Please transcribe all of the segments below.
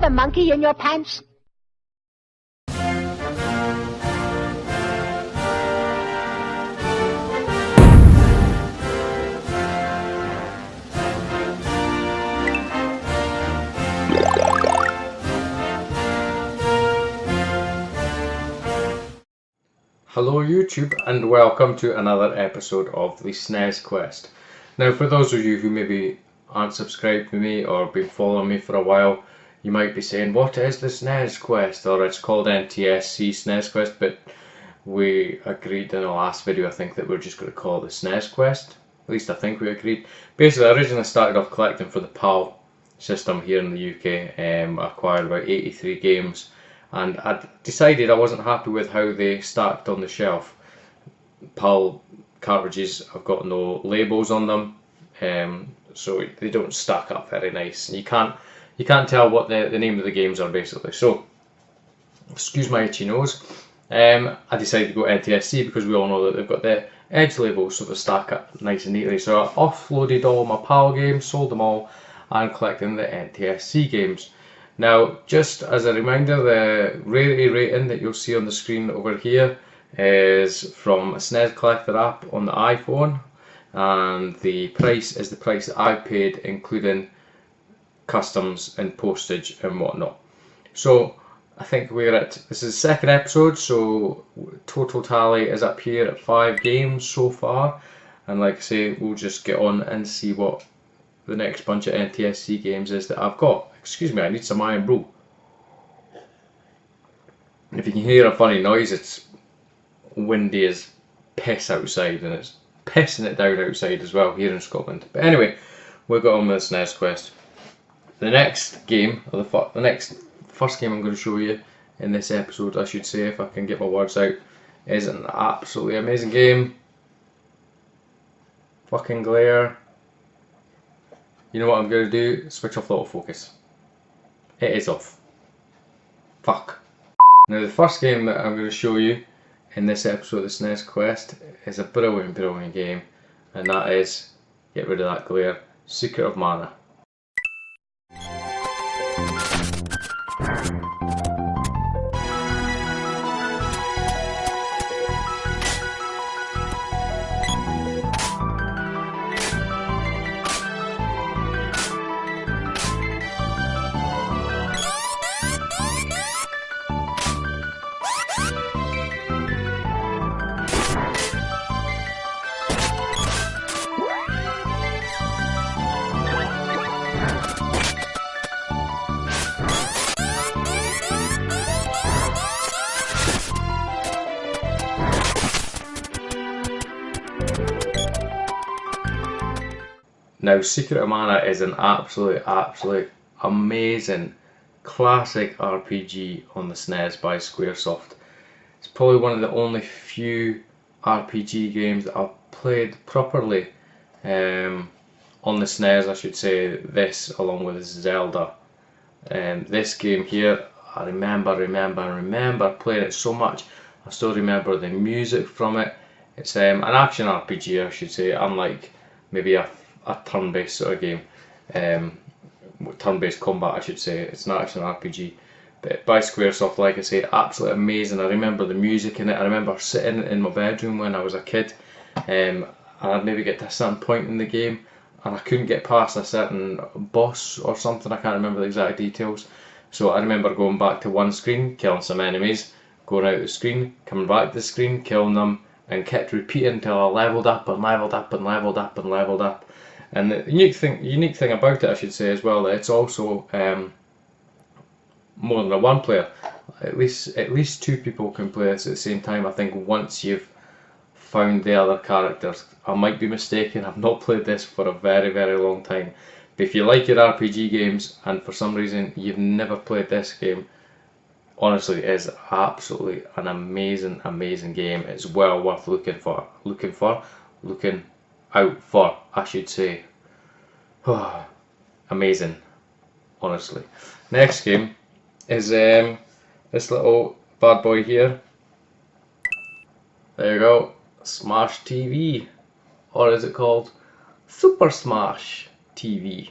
have a monkey in your pants? Hello YouTube and welcome to another episode of the SNES Quest. Now for those of you who maybe aren't subscribed to me or been following me for a while, you might be saying, what is the SNES Quest? Or it's called NTSC SNES Quest, but we agreed in the last video, I think, that we're just going to call it the SNES Quest. At least I think we agreed. Basically I originally started off collecting for the PAL system here in the UK. I acquired about 83 games. And I decided I wasn't happy with how they stacked on the shelf. PAL cartridges have got no labels on them, so they don't stack up very nice. You can't tell what the name of the games are basically. So, excuse my itchy nose. I decided to go NTSC because we all know that they've got the edge labels, so they stack up nice and neatly. So I offloaded all my PAL games, sold them all, and collecting the NTSC games. Now, just as a reminder, the rarity rating that you'll see on the screen over here is from a SNES Collector app on the iPhone, and the price is the price that I paid, including customs and postage and whatnot. So I think we're at, this is the second episode, so total tally is up here at 5 games so far, and like I say, we'll just get on and see what the next bunch of NTSC games is that I've got. Excuse me, I need some Iron Brew. If you can hear a funny noise, it's windy as piss outside, and it's pissing it down outside as well here in Scotland. But anyway, we'll go on with the SNES Quest. The next game, or the first game I'm going to show you in this episode, I should say, if I can get my words out, is an absolutely amazing game. Fucking glare. You know what I'm going to do? Switch off the autofocus. It is off. Fuck. Now the first game that I'm going to show you in this episode of the SNES Quest is a brilliant game, and that is, get rid of that glare, Secret of Mana. Now, Secret of Mana is an absolute amazing classic RPG on the SNES by Squaresoft. It's probably one of the only few RPG games that I've played properly on the SNES, I should say. This, along with Zelda. This game here, I remember playing it so much. I still remember the music from it. It's an action RPG, I should say, unlike maybe a turn-based sort of game, turn-based combat I should say. It's an action RPG, but by Squaresoft, like I say, absolutely amazing. I remember the music in it. I remember sitting in my bedroom when I was a kid, and I'd maybe get to a certain point in the game and I couldn't get past a certain boss or something. I can't remember the exact details, so I remember going back to one screen, killing some enemies, going out of the screen, coming back to the screen, killing them, and kept repeating until I leveled up and leveled up and leveled up and leveled up. And the unique thing about it, I should say as well, that it's also more than a one player. At least 2 people can play this at the same time. I think once you've found the other characters. I might be mistaken. I've not played this for a very long time. But if you like your RPG games and for some reason you've never played this game, honestly, it is absolutely an amazing game. It's well worth looking out for, I should say. Amazing, honestly. Next game is this little bad boy here. There you go, Smash TV, or is it called Super Smash TV?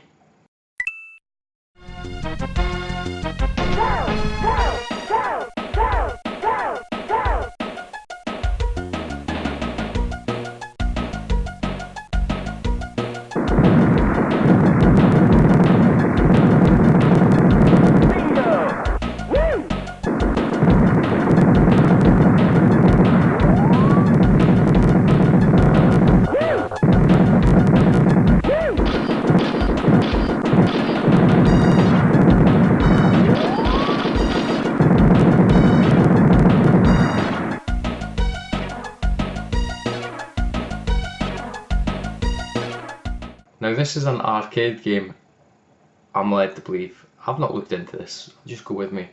Now this is an arcade game, I'm led to believe. I've not looked into this, just go with me.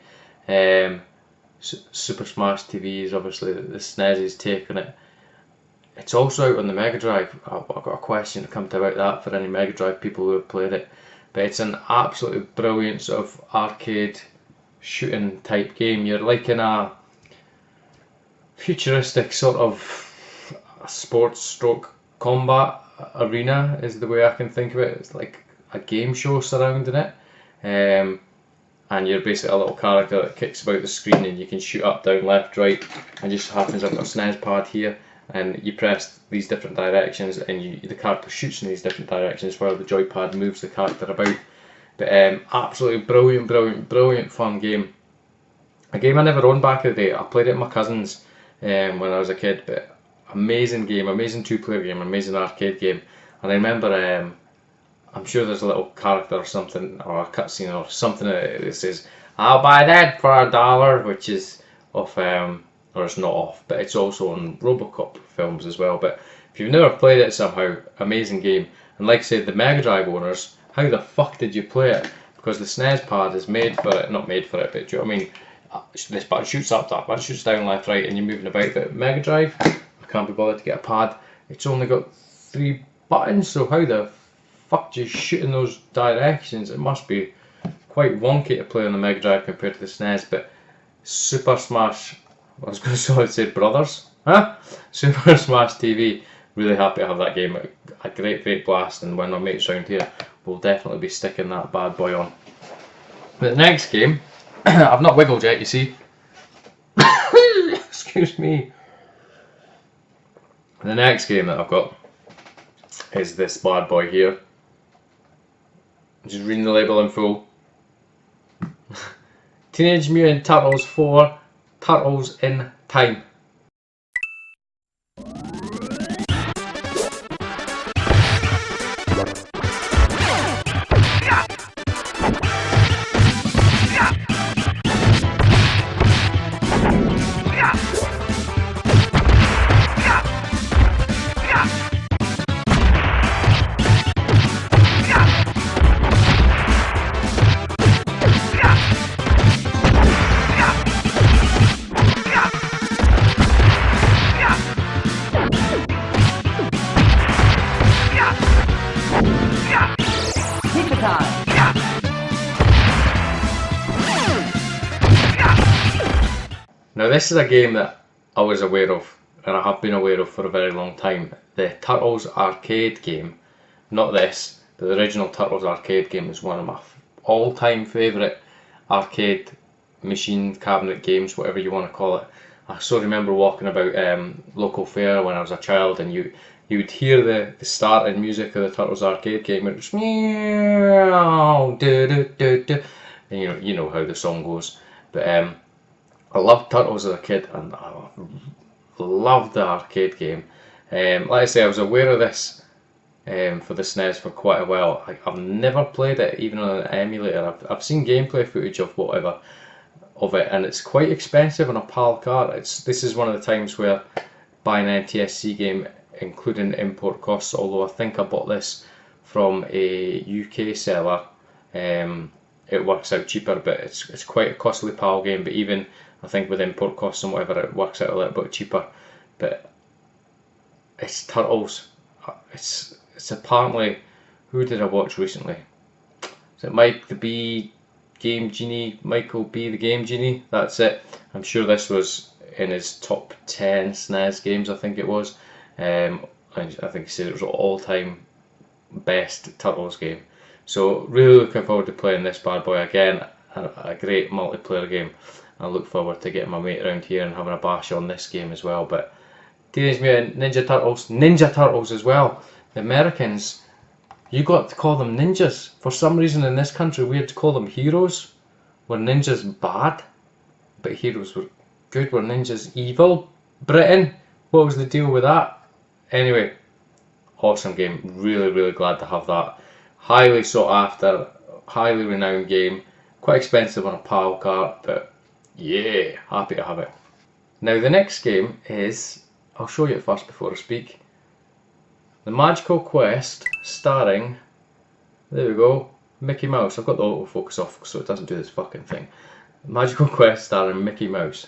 Super Smash TV is obviously the SNES's take on it. It's also out on the Mega Drive. I've got a question to come to about that for any Mega Drive people who have played it. But it's an absolutely brilliant sort of arcade shooting type game. You're like in a futuristic sort of sports stroke combat arena is the way I can think of it. It's like a game show surrounding it. And you're basically a little character that kicks about the screen and you can shoot up, down, left, right. And just happens I've got a SNES pad here and you press these different directions and the character shoots in these different directions while the joypad moves the character about. But absolutely brilliant fun game. A game I never owned back in the day. I played it with my cousins when I was a kid, but amazing game, amazing two-player game, amazing arcade game. And I remember I'm sure there's a little character or something, or a cutscene or something that says, "I'll buy that for $1," which is off, or it's not off, but it's also on Robocop films as well. But if you've never played it somehow, amazing game. And like I said, the Mega Drive owners, how the fuck did you play it? Because the SNES pad is made for it, not made for it, but do you know what I mean? This button shoots up, that button shoots down, left, right, and you're moving about. But Mega Drive, I can't be bothered to get a pad. It's only got 3 buttons, so how the fuck do you shoot in those directions? It must be quite wonky to play on the Mega Drive compared to the SNES. But Super Smash, I was going to say Brothers, huh? Super Smash TV, really happy to have that game. A great blast, and when my mates round here, we'll definitely be sticking that bad boy on. But the next game, I've not wiggled yet, you see. Excuse me. The next game that I've got is this bad boy here. Just reading the label in full. Teenage Mutant Turtles 4 Turtles in Time. Now this is a game that I was aware of, and I have been aware of for a very long time. The Turtles arcade game, not this, but the original Turtles arcade game is one of my all-time favourite arcade machine cabinet games, whatever you want to call it. I still remember walking about local fair when I was a child, and you would hear the starting music of the Turtles arcade game, and it was meow, do do do do, and you know how the song goes. But I loved Turtles as a kid, and I loved the arcade game. Like I say, I was aware of this for the SNES for quite a while. I've never played it, even on an emulator. I've seen gameplay footage of whatever of it, and it's quite expensive on a PAL card. This is one of the times where buying an NTSC game, including import costs, although I think I bought this from a UK seller, it works out cheaper, but it's quite a costly PAL game. But even I think with import costs and whatever, it works out a little bit cheaper. But it's Turtles. It's apparently, who did I watch recently? Is it Mike the Bee Game Genie? Michael B the Game Genie? That's it. I'm sure this was in his top 10 SNES games, I think it was. I think he said it was an all-time best Turtles game. So really looking forward to playing this bad boy again. A great multiplayer game. I look forward to getting my mate around here and having a bash on this game as well. But Teenage Mutant Ninja Turtles as well. The Americans, you got to call them ninjas. For some reason in this country we had to call them heroes. Were ninjas bad? But heroes were good. Were ninjas evil? Britain? What was the deal with that? Anyway, awesome game. Really glad to have that. Highly sought after, highly renowned game. Quite expensive on a PAL card, but yeah, happy to have it. Now the next game is, I'll show you it first before I speak. The Magical Quest starring There we go. Mickey Mouse. I've got the autofocus off so it doesn't do this fucking thing. Magical Quest starring Mickey Mouse.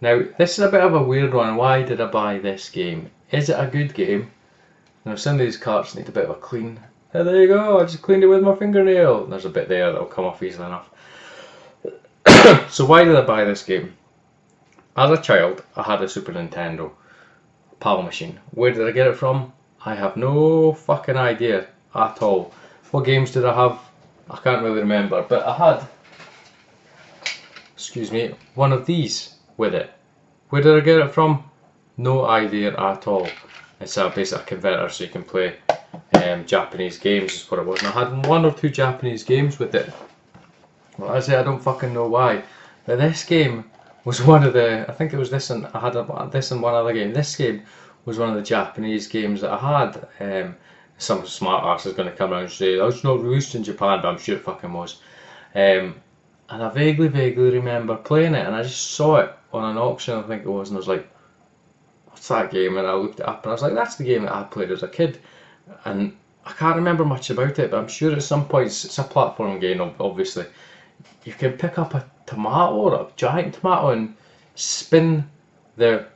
Now, this is a bit of a weird one. Why did I buy this game? Is it a good game? Now, some of these carts need a bit of a clean. Oh, there you go, I just cleaned it with my fingernail. There's a bit there that'll come off easily enough. So why did I buy this game? As a child, I had a Super Nintendo PAL machine. Where did I get it from? I have no fucking idea at all. What games did I have? I can't really remember, but I had, excuse me, one of these with it. Where did I get it from? No idea at all. It's a basic converter so you can play Japanese games is what it was. And I had 1 or 2 Japanese games with it. Well, I say I don't fucking know why. But this game was one of the, I think it was this and I had this and one other game. This game was one of the Japanese games that I had. Some smart ass is going to come around and say, oh, it's not released in Japan, but I'm sure it fucking was. And I vaguely remember playing it, and I just saw it on an auction, I think it was, and I was like, what's that game? And I looked it up, and I was like, that's the game that I played as a kid. And I can't remember much about it, but I'm sure at some points, it's a platform game, obviously. You can pick up a tomato, a giant tomato, and spin the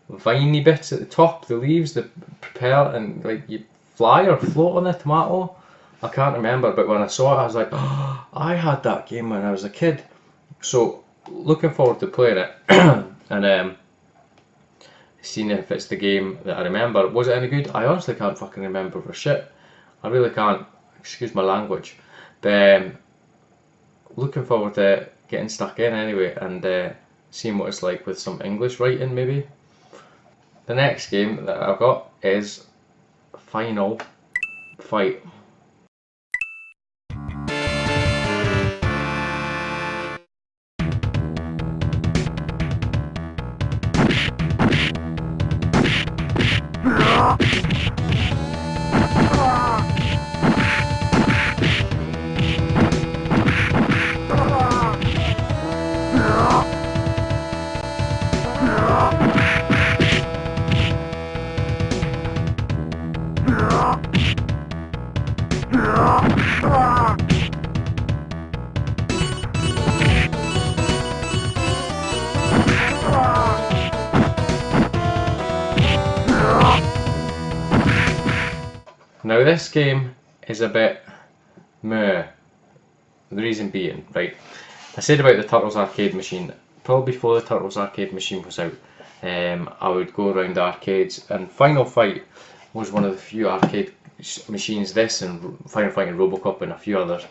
viney bits at the top, the leaves, the propel, and like you fly or float on the tomato. I can't remember, but when I saw it, I was like, oh, I had that game when I was a kid. So, looking forward to playing it, and seeing if it's the game that I remember. Was it any good? I honestly can't fucking remember for shit. I really can't, excuse my language. But looking forward to getting stuck in anyway, and seeing what it's like with some English writing maybe. The next game that I've got is Final Fight. Now this game is a bit meh. The reason being, right, I said about the Turtles arcade machine, probably before the Turtles arcade machine was out, I would go around the arcades, and Final Fight was one of the few arcade machines, this and Final Fight and Robocop and a few others.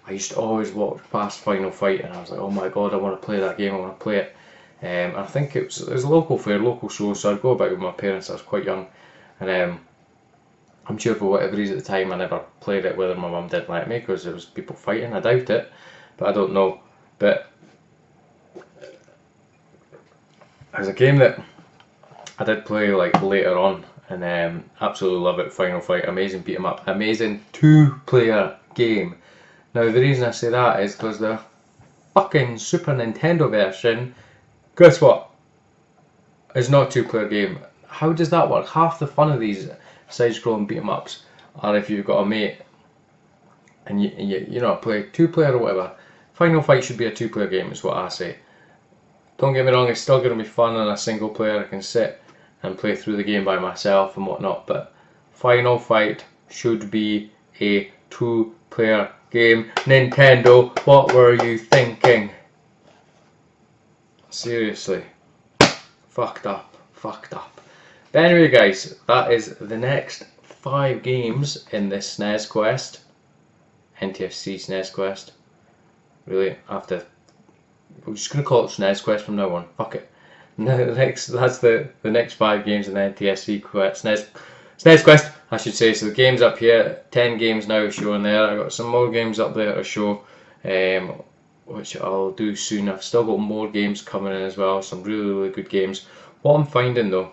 I used to always walk past Final Fight and I was like, oh my god, I want to play that game, I want to play it. I think it was a local fair, local show, so I'd go about with my parents. I was quite young, and I'm sure for whatever reason at the time I never played it, whether my mum didn't let me because there was people fighting. I doubt it, but I don't know. But it was a game that I did play like later on, and absolutely love it. Final Fight, amazing beat 'em up, amazing 2-player game. Now the reason I say that is because the fucking Super Nintendo version, guess what, is not a 2-player game. How does that work? Half the fun of these side-scrolling beat 'em ups are if you've got a mate and you know, play 2-player or whatever. Final Fight should be a 2-player game is what I say. Don't get me wrong, it's still going to be fun on a single player. I can sit and play through the game by myself and whatnot, but Final Fight should be a 2-player game. Nintendo, what were you thinking? Seriously. Fucked up. But anyway guys, that is the next 5 games in this SNES Quest, NTSC SNES Quest. really. We're just gonna call it SNES Quest from now on. Fuck it. That's the next 5 games in the NTSC Quest. SNES Quest, I should say. So the games up here, 10 games now showing there. I got some more games up there to show, which I'll do soon. I've still got more games coming in as well. Some really good games. What I'm finding though,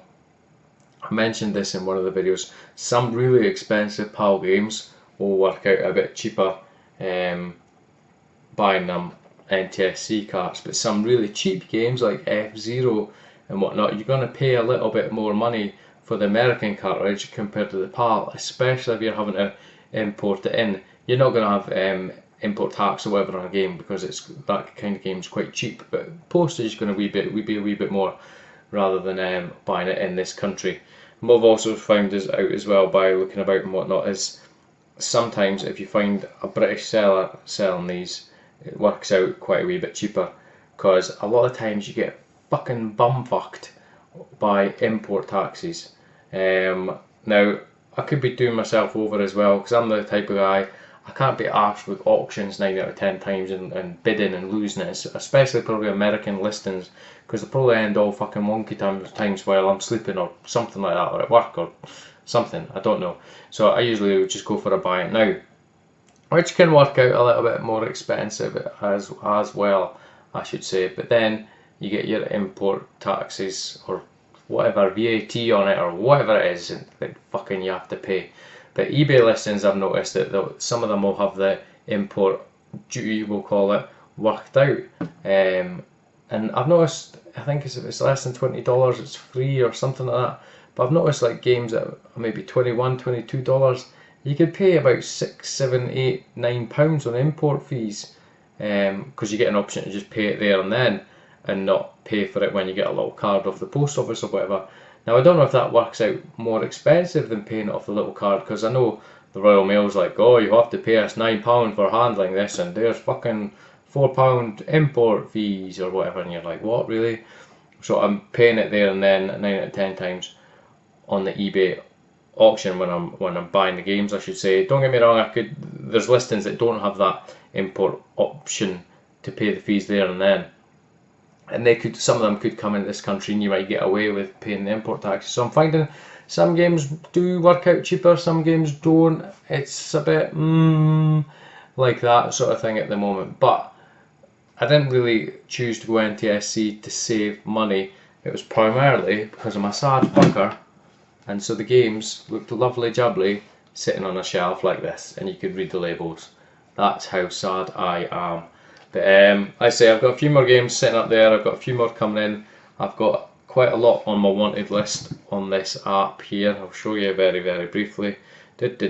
I mentioned this in one of the videos, some really expensive PAL games will work out a bit cheaper buying them NTSC carts, but some really cheap games like F-Zero and whatnot, you're going to pay a little bit more money for the American cartridge compared to the PAL, especially if you're having to import it in. You're not going to have import tax or whatever on a game because that kind of game is quite cheap, but postage is going to be a wee bit more rather than buying it in this country. And what I've also found out as well by looking about and whatnot is sometimes if you find a British seller selling these, it works out quite a wee bit cheaper, because a lot of times you get fucking bumfucked by import taxes. Now I could be doing myself over as well, because I'm the type of guy, I can't be arsed with auctions 9 out of 10 times and bidding and losing it, especially probably American listings, because they probably end all fucking wonky times while I'm sleeping or something like that, or at work or something, I don't know. So I usually would just go for a buy it now, which can work out a little bit more expensive as well, I should say. But then you get your import taxes or whatever, VAT on it or whatever it is that fucking you have to pay. But eBay listings, I've noticed that some of them will have the import duty, we'll call it, worked out. And I've noticed, I think if it's less than $20, it's free or something like that. But I've noticed like games that are maybe $21, $22, you could pay about £6, £7, £8, £9 on import fees, because you get an option to just pay it there and then and not pay for it when you get a little card off the post office or whatever. Now I don't know if that works out more expensive than paying it off the little card, because I know the Royal Mail's like, oh, you have to pay us £9 for handling this and there's fucking £4 import fees or whatever, and you're like, what, really? So I'm paying it there and then 9 out of 10 times on the eBay auction when I'm buying the games, I should say. Don't get me wrong, there's listings that don't have that import option to pay the fees there and then, and some of them could come into this country and you might get away with paying the import taxes. So I'm finding some games do work out cheaper, some games don't. It's a bit like that sort of thing at the moment, but I didn't really choose to go NTSC to save money. It was primarily because I'm a sad fucker, and so the games looked lovely jubbly sitting on a shelf like this and you could read the labels. That's how sad I am. But I say I've got a few more games sitting up there, I've got a few more coming in. I've got quite a lot on my wanted list on this app here. I'll show you very briefly. Did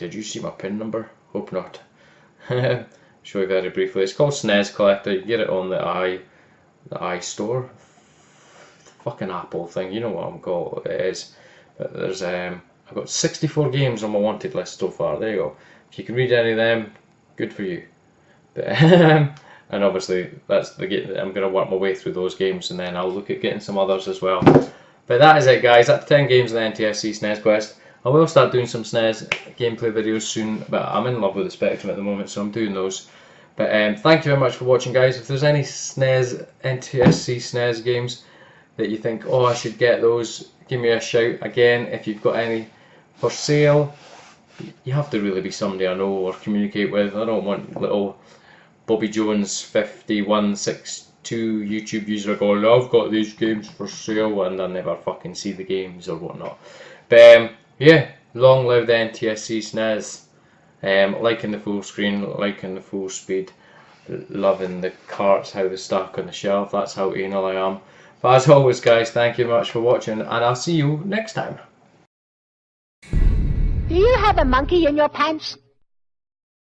you see my PIN number? Hope not. Show you very briefly. It's called SNES Collector. You can get it on the iStore. Fucking Apple thing, you know what I'm called it is. But there's I've got 64 games on my wanted list so far. There you go. If you can read any of them, good for you. But, and obviously I'm going to work my way through those games and then I'll look at getting some others as well. But that is it, guys. That's 10 games in the NTSC SNES Quest. I will start doing some SNES gameplay videos soon, but I'm in love with the Spectrum at the moment, so I'm doing those. But thank you very much for watching, guys. If there's any NTSC SNES games that you think, oh, I should get those, give me a shout. Again, if you've got any for sale, you have to really be somebody I know or communicate with. I don't want little Bobby Jones 5162 YouTube user going, I've got these games for sale, and I never fucking see the games or whatnot. But yeah, long live the NTSC SNES. Liking the full screen, liking the full speed, loving the carts, how they stack on the shelf. That's how anal I am. But as always, guys, thank you much for watching, and I'll see you next time. Do you have a monkey in your pants?